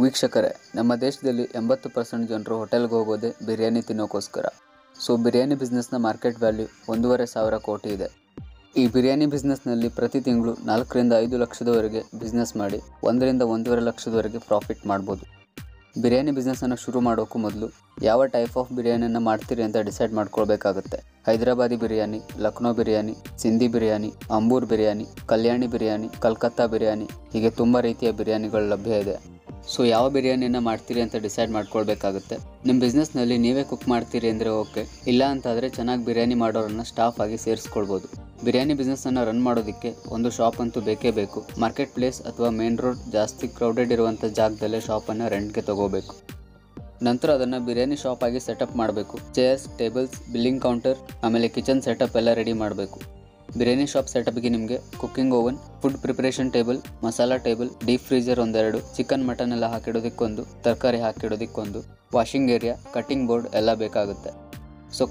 ವೀಕ್ಷಕರೇ, ನಮ್ಮ ದೇಶದಲ್ಲಿ 80% ಜನರು ಹೋಟೆಲ್ಗೆ ಹೋಗೋದೇ ಬಿರಿಯಾನಿ ತಿನ್ನೋಕ್ಕೋಸ್ಕರ. ಬಿರಿಯಾನಿ ಬಿಸ್ನೆಸ್ನ ಮಾರ್ಕೆಟ್ ವ್ಯಾಲ್ಯೂ 1,500 ಕೋಟಿ ಇದೆ. ಈ ಬಿರಿಯಾನಿ ಬಿಸ್ನೆಸ್ನಲ್ಲಿ ಪ್ರತಿ ತಿಂಗಳು 4 ರಿಂದ 5 ಲಕ್ಷದವರೆಗೆ ಬಿಸ್ನೆಸ್ ಮಾಡಿ 1 ರಿಂದ 1.5 ಲಕ್ಷದವರೆಗೆ ಪ್ರಾಫಿಟ್ ಮಾಡ್ಬೋದು. ಬಿರಿಯಾನಿ ಬಿಸ್ನೆಸ್ಸನ್ನು ಶುರು ಮಾಡೋಕ್ಕೂ ಮೊದಲು ಯಾವ ಟೈಪ್ ಆಫ್ ಬಿರಿಯಾನಿಯನ್ನು ಮಾಡ್ತೀರಿ ಅಂತ ಡಿಸೈಡ್ ಮಾಡ್ಕೊಳ್ಬೇಕಾಗುತ್ತೆ. ಹೈದರಾಬಾದಿ ಬಿರಿಯಾನಿ, ಲಕ್ನೋ ಬಿರಿಯಾನಿ, ಸಿಂಧಿ ಬಿರಿಯಾನಿ, ಅಂಬೂರ್ ಬಿರಿಯಾನಿ, ಕಲ್ಯಾಣಿ ಬಿರಿಯಾನಿ, ಕಲ್ಕತ್ತಾ ಬಿರಿಯಾನಿ, ಹೀಗೆ ತುಂಬ ರೀತಿಯ ಬಿರಿಯಾನಿಗಳು ಲಭ್ಯ ಇದೆ. ಯಾವ ಬಿರಿಯಾನಿಯನ್ನು ಮಾಡ್ತೀರಿ ಅಂತ ಡಿಸೈಡ್ ಮಾಡ್ಕೊಳ್ಬೇಕಾಗುತ್ತೆ. ನಿಮ್ಮ ಬಿಸ್ನೆಸ್ನಲ್ಲಿ ನೀವೇ ಕುಕ್ ಮಾಡ್ತೀರಿ ಅಂದರೆ ಓಕೆ, ಇಲ್ಲ ಅಂತಾದರೆ ಚೆನ್ನಾಗಿ ಬಿರಿಯಾನಿ ಮಾಡೋರನ್ನ ಸ್ಟಾಫ್ ಆಗಿ ಸೇರಿಸ್ಕೊಳ್ಬೋದು. ಬಿರಿಯಾನಿ ಬಿಸ್ನೆಸ್ಸನ್ನು ರನ್ ಮಾಡೋದಕ್ಕೆ ಒಂದು ಶಾಪ್ ಅಂತೂ ಬೇಕೇ ಬೇಕು. ಮಾರ್ಕೆಟ್ ಪ್ಲೇಸ್ ಅಥವಾ ಮೇನ್ ರೋಡ್ ಜಾಸ್ತಿ ಕ್ರೌಡೆಡ್ ಇರುವಂಥ ಜಾಗದಲ್ಲೇ ಶಾಪನ್ನು ರೆಂಟ್ಗೆ ತಗೋಬೇಕು. ನಂತರ ಅದನ್ನು ಬಿರಿಯಾನಿ ಶಾಪ್ ಆಗಿ ಸೆಟಪ್ ಮಾಡಬೇಕು. ಚೇರ್ಸ್, ಟೇಬಲ್ಸ್, ಬಿಲ್ಲಿಂಗ್ ಕೌಂಟರ್, ಆಮೇಲೆ ಕಿಚನ್ ಸೆಟಪ್ ಎಲ್ಲ ರೆಡಿ ಮಾಡಬೇಕು. ಬಿರಿಯಾನಿ ಶಾಪ್ ಸೆಟಪ್ಗೆ ನಿಮಗೆ cooking oven, food preparation table, masala table, deep freezer ಒಂದೆರಡು, ಚಿಕನ್ ಮಟನ್ ಎಲ್ಲ ಹಾಕಿಡೋದಕ್ಕೊಂದು, ತರಕಾರಿ ಹಾಕಿಡೋದಕ್ಕೊಂದು, ವಾಷಿಂಗ್ ಏರಿಯಾ, ಕಟ್ಟಿಂಗ್ ಬೋರ್ಡ್ ಎಲ್ಲ ಬೇಕಾಗುತ್ತೆ.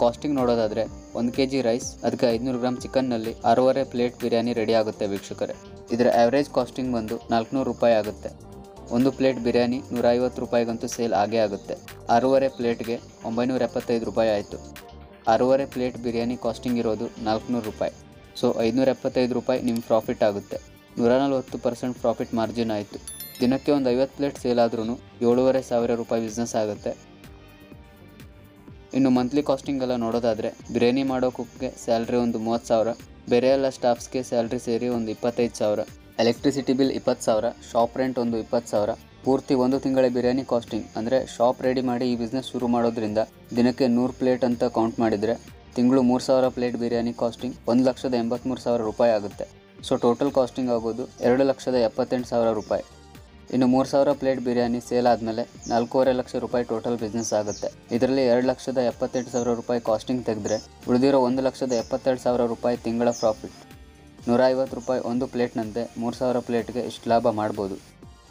ಕಾಸ್ಟಿಂಗ್ ನೋಡೋದಾದರೆ 1 kg ರೈಸ್, ಅದಕ್ಕೆ 500 ಗ್ರಾಮ್ ಚಿಕನ್ನಲ್ಲಿ 6.5 ಪ್ಲೇಟ್ ಬಿರಿಯಾನಿ ರೆಡಿ ಆಗುತ್ತೆ ವೀಕ್ಷಕರೇ. ಇದರ ಆವ್ರೇಜ್ ಕಾಸ್ಟಿಂಗ್ ಬಂದು 400 ರೂಪಾಯಿ ಆಗುತ್ತೆ. 1 ಪ್ಲೇಟ್ ಬಿರಿಯಾನಿ 150 ರೂಪಾಯಿಗಂತೂ ಸೇಲ್ ಆಗೇ ಆಗುತ್ತೆ. 6.5 ಪ್ಲೇಟ್ಗೆ 975 ರೂಪಾಯಿ ಆಯಿತು. 6.5 ಪ್ಲೇಟ್ ಬಿರಿಯಾನಿ ಕಾಸ್ಟಿಂಗ್ ಇರೋದು 400 ರೂಪಾಯಿ. 575 ರೂಪಾಯಿ ನಿಮ್ಮ ಪ್ರಾಫಿಟ್ ಆಗುತ್ತೆ. 140% ಪ್ರಾಫಿಟ್ ಮಾರ್ಜಿನ್ ಆಯಿತು. ದಿನಕ್ಕೆ ಒಂದು 50 ಪ್ಲೇಟ್ ಸೇಲ್ ಆದ್ರೂ 7,500 ರೂಪಾಯಿ ಬಿಸ್ನೆಸ್ ಆಗುತ್ತೆ. ಇನ್ನು ಮಂತ್ಲಿ ಕಾಸ್ಟಿಂಗ್ ಎಲ್ಲ ನೋಡೋದಾದರೆ ಬಿರಿಯಾನಿ ಮಾಡೋ ಕುಕ್ಗೆ ಸ್ಯಾಲ್ರಿ ಒಂದು 30,000, ಬೇರೆ ಎಲ್ಲ ಸ್ಟಾಫ್ಸ್ಗೆ ಸ್ಯಾಲ್ರಿ ಸೇರಿ ಒಂದು 25,000, ಎಲೆಕ್ಟ್ರಿಸಿಟಿ ಬಿಲ್ 20,000, ಶಾಪ್ ರೆಂಟ್ ಒಂದು 20,000. ಪೂರ್ತಿ 1 ತಿಂಗಳ ಬಿರಿಯಾನಿ ಕಾಸ್ಟಿಂಗ್ ಅಂದರೆ ಶಾಪ್ ರೆಡಿ ಮಾಡಿ ಈ ಬಿಸ್ನೆಸ್ ಶುರು ಮಾಡೋದ್ರಿಂದ ದಿನಕ್ಕೆ 100 ಪ್ಲೇಟ್ ಅಂತ ಕೌಂಟ್ ಮಾಡಿದರೆ ತಿಂಗಳು 3,000 ಪ್ಲೇಟ್ ಬಿರಿಯಾನಿ ಕಾಸ್ಟಿಂಗ್ 1,83,000 ರೂಪಾಯಿ ಆಗುತ್ತೆ. ಟೋಟಲ್ ಕಾಸ್ಟಿಂಗ್ ಆಗೋದು 2,78,000 ರೂಪಾಯಿ. ಇನ್ನು 3,000 ಪ್ಲೇಟ್ ಬಿರಿಯಾನಿ ಸೇಲ್ ಆದಮೇಲೆ 4.5 ಲಕ್ಷ ರೂಪಾಯಿ ಟೋಟಲ್ ಬಿಸ್ನೆಸ್ ಆಗುತ್ತೆ. ಇದರಲ್ಲಿ 2,78,000 ರೂಪಾಯಿ ಕಾಸ್ಟಿಂಗ್ ತೆಗೆದ್ರೆ ಉಳಿದಿರೋ 1,72,000 ರೂಪಾಯಿ ತಿಂಗಳ ಪ್ರಾಫಿಟ್. 150 ರೂಪಾಯಿ ಒಂದು ಪ್ಲೇಟ್ನಂತೆ 3,000 ಪ್ಲೇಟ್ಗೆ ಇಷ್ಟು ಲಾಭ ಮಾಡ್ಬೋದು.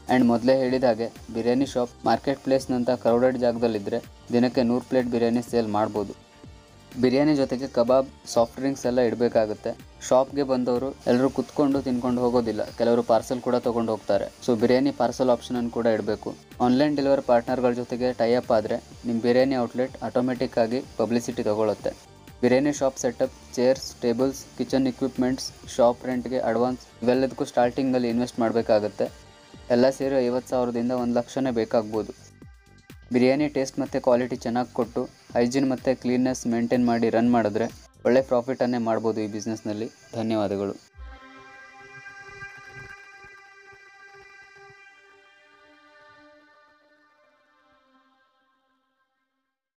ಆ್ಯಂಡ್ ಮೊದಲೇ ಹೇಳಿದ ಹಾಗೆ ಬಿರಿಯಾನಿ ಶಾಪ್ ಮಾರ್ಕೆಟ್ ಪ್ಲೇಸ್ನಂಥ ಕ್ರೌಡೆಡ್ ಜಾಗದಲ್ಲಿದ್ದರೆ ದಿನಕ್ಕೆ 100 ಪ್ಲೇಟ್ ಬಿರಿಯಾನಿ ಸೇಲ್ ಮಾಡ್ಬೋದು. ಬಿರಿಯಾನಿ ಜೊತೆಗೆ ಕಬಾಬ್, ಸಾಫ್ಟ್ ಡ್ರಿಂಕ್ಸ್ ಎಲ್ಲ ಇಡಬೇಕಾಗುತ್ತೆ. ಶಾಪ್ಗೆ ಬಂದವರು ಎಲ್ಲರೂ ಕುತ್ಕೊಂಡು ತಿನ್ಕೊಂಡು ಹೋಗೋದಿಲ್ಲ, ಕೆಲವರು ಪಾರ್ಸಲ್ ಕೂಡ ತೊಗೊಂಡು ಹೋಗ್ತಾರೆ. ಬಿರಿಯಾನಿ ಪಾರ್ಸಲ್ ಆಪ್ಷನನ್ನು ಕೂಡ ಇಡಬೇಕು. ಆನ್ಲೈನ್ ಡೆಲಿವರಿ ಪಾರ್ಟ್ನರ್ಗಳ ಜೊತೆಗೆ ಟೈಅಪ್ ಆದರೆ ನಿಮ್ಮ ಬಿರಿಯಾನಿ ಔಟ್ಲೆಟ್ ಆಟೋಮೆಟಿಕ್ ಆಗಿ ಪಬ್ಲಿಸಿಟಿ ತಗೊಳ್ಳುತ್ತೆ. Biryani shop setup, chairs, tables, kitchen equipments, shop ರೆಂಟ್ಗೆ ಅಡ್ವಾನ್ಸ್ ಇವೆಲ್ಲದಕ್ಕೂ ಸ್ಟಾರ್ಟಿಂಗಲ್ಲಿ ಇನ್ವೆಸ್ಟ್ ಮಾಡಬೇಕಾಗುತ್ತೆ. ಎಲ್ಲ ಸೇರಿ 50,000ದಿಂದ 1 ಲಕ್ಷನೇ ಬೇಕಾಗ್ಬೋದು. ಬಿರಿಯಾನಿ ಟೇಸ್ಟ್ ಮತ್ತು ಕ್ವಾಲಿಟಿ ಚೆನ್ನಾಗಿ ಕೊಟ್ಟು ಹೈಜೀನ್ ಮತ್ತು ಕ್ಲೀನ್ನೆಸ್ ಮೇಂಟೈನ್ ಮಾಡಿ ರನ್ ಮಾಡಿದ್ರೆ ಒಳ್ಳೆ ಪ್ರಾಫಿಟನ್ನೇ ಮಾಡ್ಬೋದು ಈ ಬಿಸ್ನೆಸ್ನಲ್ಲಿ. ಧನ್ಯವಾದಗಳು.